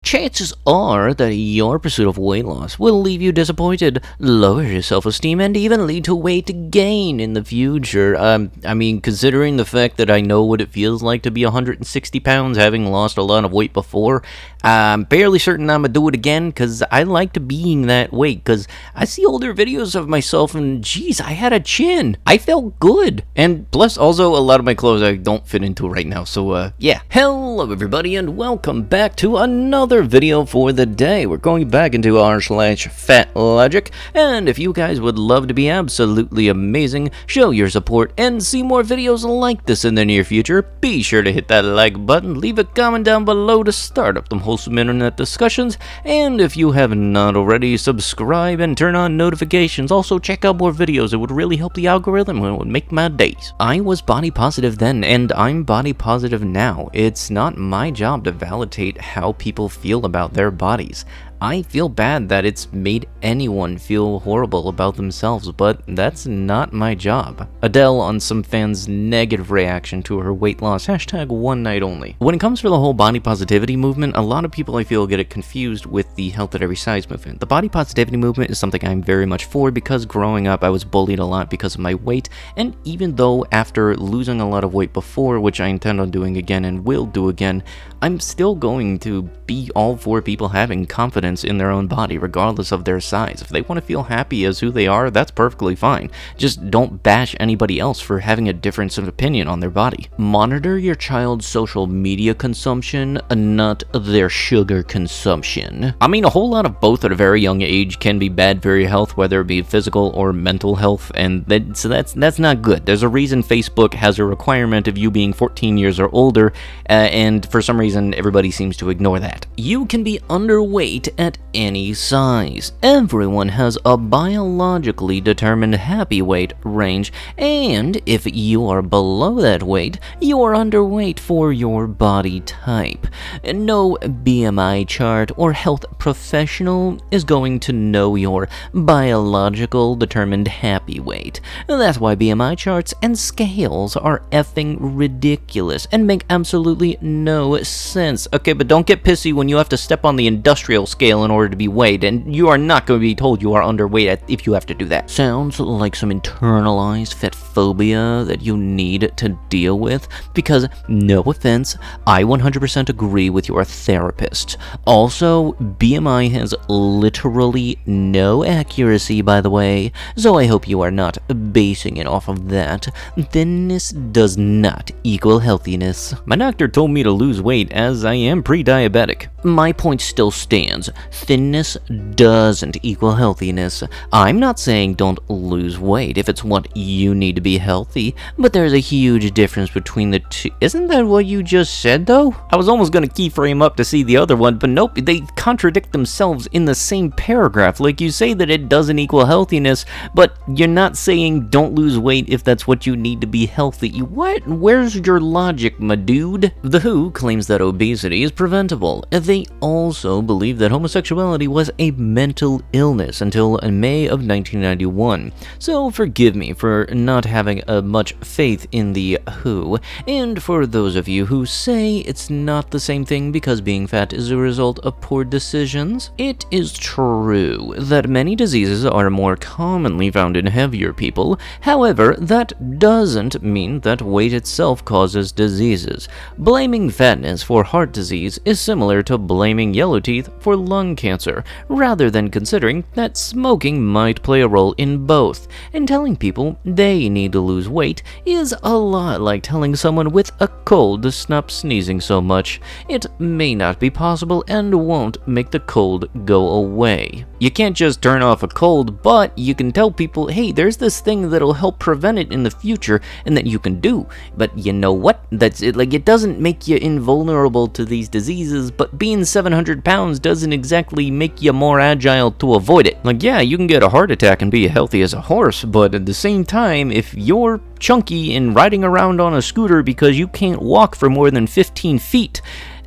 chances are that your pursuit of weight loss will leave you disappointed, lower your self-esteem, and even lead to weight gain in the future. I mean, considering the fact that I know what it feels like to be 160 pounds, having lost a lot of weight before, I'm fairly certain I'm gonna do it again, because I liked being that weight, because I see older videos of myself, and geez, I had a chin. I felt good. And plus, also, a lot of my clothes I don't fit into right now, so, yeah. Hello, everybody, and welcome back to another video for the day. We're going back into r/Fatlogic, and if you guys would love to be absolutely amazing, show your support, and see more videos like this in the near future, be sure to hit that like button, leave a comment down below to start up them wholesome internet discussions, and if you have not already, subscribe and turn on notifications. Also, check out more videos. It would really help the algorithm and it would make my days. I was body positive then, and I'm body positive now. It's not my job to validate how people feel about their bodies. I feel bad that it's made anyone feel horrible about themselves, but that's not my job. Adele on some fans' negative reaction to her weight loss, #one night only. When it comes to the whole body positivity movement, a lot of people I feel get it confused with the health at every size movement. The body positivity movement is something I'm very much for because growing up I was bullied a lot because of my weight, and even though after losing a lot of weight before, which I intend on doing again and will do again, I'm still going to be all for people having confidence in their own body, regardless of their size. If they want to feel happy as who they are, that's perfectly fine. Just don't bash anybody else for having a difference of opinion on their body. Monitor your child's social media consumption, not their sugar consumption. I mean, a whole lot of both at a very young age can be bad for your health, whether it be physical or mental health, and that's not good. There's a reason Facebook has a requirement of you being 14 years or older, and for some reason everybody seems to ignore that. You can be underweight at any size. Everyone has a biologically determined happy weight range, and if you are below that weight, you are underweight for your body type. No BMI chart or health professional is going to know your biological determined happy weight. That's why BMI charts and scales are effing ridiculous and make absolutely no sense. Okay, but don't get pissy when you have to step on the industrial scale in order to be weighed, and you are not going to be told you are underweight if you have to do that. Sounds like some internalized fat phobia that you need to deal with, because, no offense, I 100% agree with your therapist. Also, BMI has literally no accuracy, by the way, so I hope you are not basing it off of that. Thinness does not equal healthiness. My doctor told me to lose weight as I am pre-diabetic. My point still stands. Thinness doesn't equal healthiness. I'm not saying don't lose weight if it's what you need to be healthy, but there's a huge difference between the two. Isn't that what you just said, though? I was almost going to keyframe up to see the other one, but nope, they contradict themselves in the same paragraph. Like, you say that it doesn't equal healthiness, but you're not saying don't lose weight if that's what you need to be healthy. What? Where's your logic, my dude? The WHO claims that obesity is preventable. They also believe that homosexuality was a mental illness until May of 1991. So forgive me for not having much faith in the WHO, and for those of you who say it's not the same thing because being fat is a result of poor decisions, it is true that many diseases are more commonly found in heavier people. However, that doesn't mean that weight itself causes diseases. Blaming fatness for heart disease is similar to blaming yellow teeth for lung cancer, rather than considering that smoking might play a role in both. And telling people they need to lose weight is a lot like telling someone with a cold to stop sneezing so much. It may not be possible and won't make the cold go away. You can't just turn off a cold, but you can tell people, hey, there's this thing that'll help prevent it in the future and that you can do. But you know what? That's it. Like, it doesn't make you invulnerable to these diseases, but being 700 pounds doesn't exactly make you more agile to avoid it. Like, yeah, you can get a heart attack and be healthy as a horse, but at the same time, if you're chunky and riding around on a scooter because you can't walk for more than 15 feet,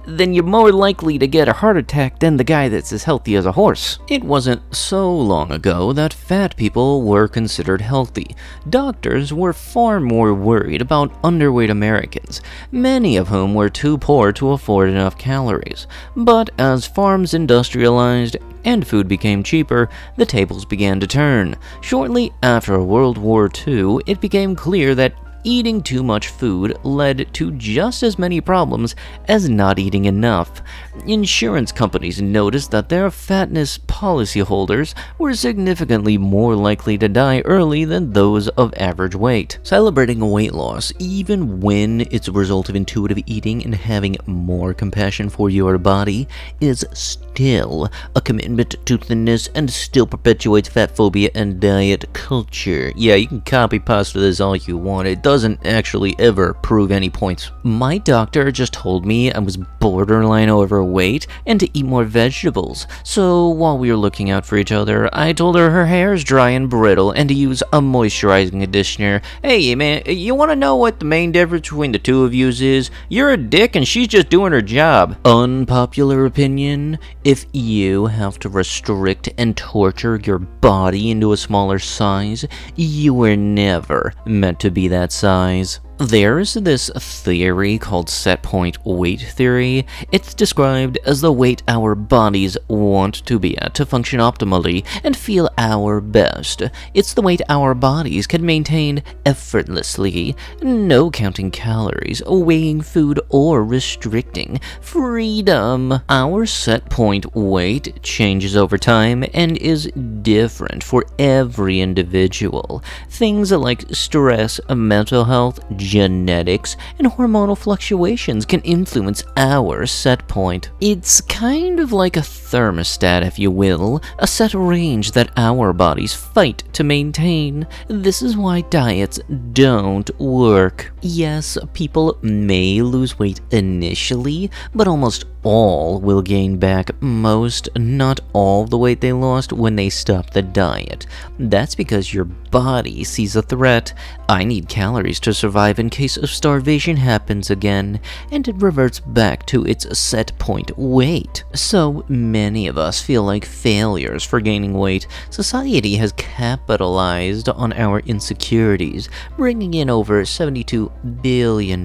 then you're more likely to get a heart attack than the guy that's as healthy as a horse. It wasn't so long ago that fat people were considered healthy. Doctors were far more worried about underweight Americans, many of whom were too poor to afford enough calories. But as farms industrialized and food became cheaper, the tables began to turn. Shortly after World War II, it became clear that eating too much food led to just as many problems as not eating enough. Insurance companies noticed that their fatness policyholders were significantly more likely to die early than those of average weight. Celebrating weight loss, even when it's a result of intuitive eating and having more compassion for your body, is still a commitment to thinness and still perpetuates fat phobia and diet culture. Yeah, you can copy pasta this all you want. It doesn't actually ever prove any points. My doctor just told me I was borderline overweight and to eat more vegetables. So while we were looking out for each other, I told her hair's dry and brittle and to use a moisturizing conditioner. Hey man, you want to know what the main difference between the two of yous is? You're a dick and she's just doing her job. Unpopular opinion: if you have to restrict and torture your body into a smaller size, you were never meant to be that size. There's this theory called Setpoint weight theory. It's described as the weight our bodies want to be at to function optimally and feel our best. It's the weight our bodies can maintain effortlessly, no counting calories, weighing food, or restricting. Freedom. Our Setpoint weight changes over time and is different for every individual. Things like stress, mental health, genetics, and hormonal fluctuations can influence our set point. It's kind of like a thermostat, if you will, a set range that our bodies fight to maintain. This is why diets don't work. Yes, people may lose weight initially, but almost all will gain back most, not all, the weight they lost when they stop the diet. That's because your body sees a threat. I need calories to survive in case of starvation happens again, and it reverts back to its set point weight. So many of us feel like failures for gaining weight. Society has capitalized on our insecurities, bringing in over $72 billion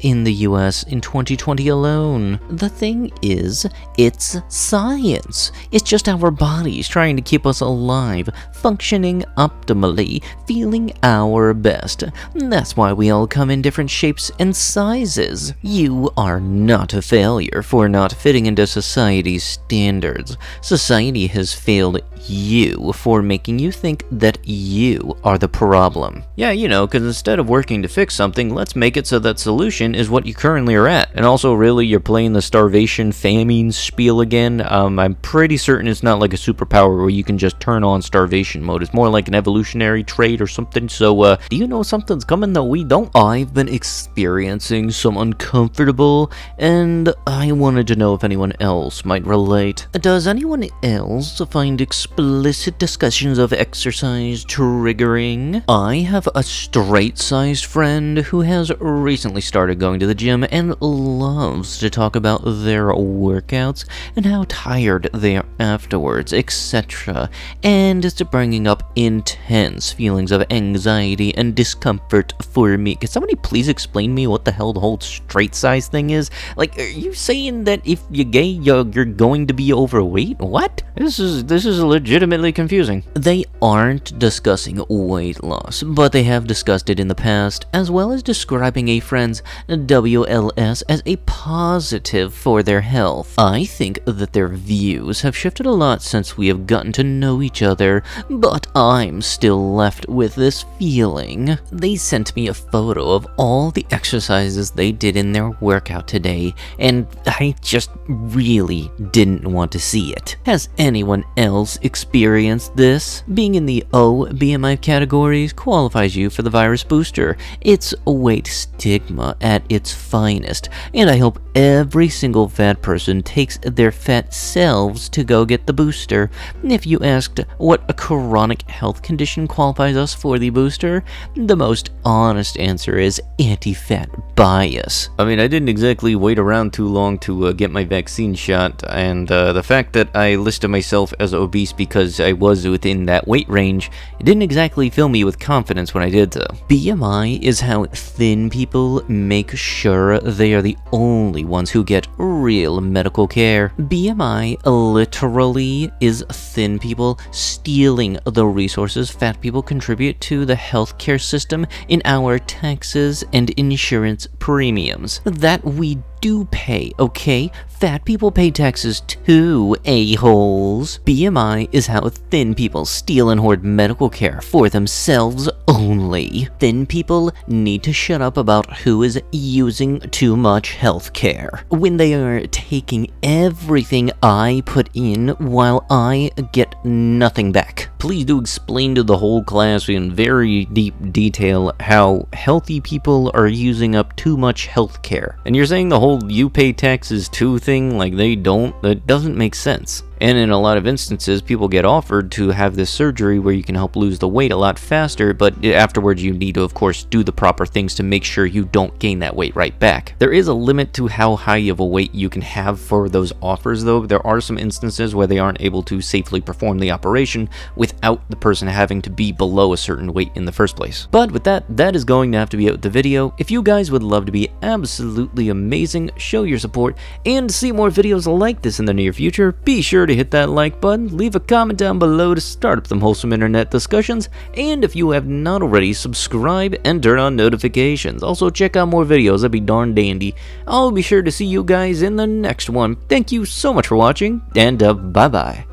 in the US in 2020 alone. The thing is, it's science. It's just our bodies trying to keep us alive, functioning optimally, feeling our best. That's why we all come in different shapes and sizes. You are not a failure for not fitting into society's standards. Society has failed you for making you think that you are the problem. Yeah, you know, because instead of working to fix something, let's make it so that solution is what you currently are at. And also, really, you're playing the starvation famine spiel again. I'm pretty certain it's not like a superpower where you can just turn on starvation mode. It's more like an evolutionary trait or something. So, do you know something's coming that we don't? I've been experiencing some uncomfortable, and I wanted to know if anyone else might relate. Does anyone else find explicit discussions of exercise triggering? I have a straight-sized friend who has recently started going to the gym and loves to talk about their workouts and how tired they are afterwards, etc. And it's bringing up intense feelings of anxiety and discomfort for me. Can somebody please explain me what the hell the whole straight-size thing is? Like, are you saying that if you're gay, you're going to be overweight? What? This is legitimately confusing. They aren't discussing weight loss, but they have discussed it in the past, as well as describing a friend's WLS as a positive for their health. I think that their views have shifted a lot since we have gotten to know each other, but I'm still left with this feeling. They sent me a photo of all the exercises they did in their workout today, and I just really didn't want to see it. Has anyone else experienced this? Being in the O BMI categories qualifies you for the virus booster. It's weight stigma at its finest, and I hope every single fat person takes their fat selves to go get the booster. If you asked what a chronic health condition qualifies us for the booster? The most honest answer is anti-fat bias. I mean, I didn't exactly wait around too long to get my vaccine shot, and the fact that I listed myself as obese because I was within that weight range, it didn't exactly fill me with confidence when I did so. BMI is how thin people make sure they are the only ones who get real medical care. BMI literally is thin people stealing the resources fat people contribute to the healthcare system in our taxes and insurance premiums that we do pay, okay? Fat people pay taxes too, a-holes. BMI is how thin people steal and hoard medical care for themselves only. Thin people need to shut up about who is using too much health care when they are taking everything I put in while I get nothing back. Please do explain to the whole class in very deep detail how healthy people are using up too much health care. And you're saying the whole you pay taxes too thing like they don't? That doesn't make sense. And in a lot of instances, people get offered to have this surgery where you can help lose the weight a lot faster, but afterwards you need to, of course, do the proper things to make sure you don't gain that weight right back. There is a limit to how high of a weight you can have for those offers, though. There are some instances where they aren't able to safely perform the operation without the person having to be below a certain weight in the first place. But with that, that is going to have to be out the video. If you guys would love to be absolutely amazing, show your support, and see more videos like this in the near future, be sure to hit that like button, leave a comment down below to start up some wholesome internet discussions, and if you have not already, subscribe and turn on notifications. Also, check out more videos, that'd be darn dandy. I'll be sure to see you guys in the next one. Thank you so much for watching, and bye-bye.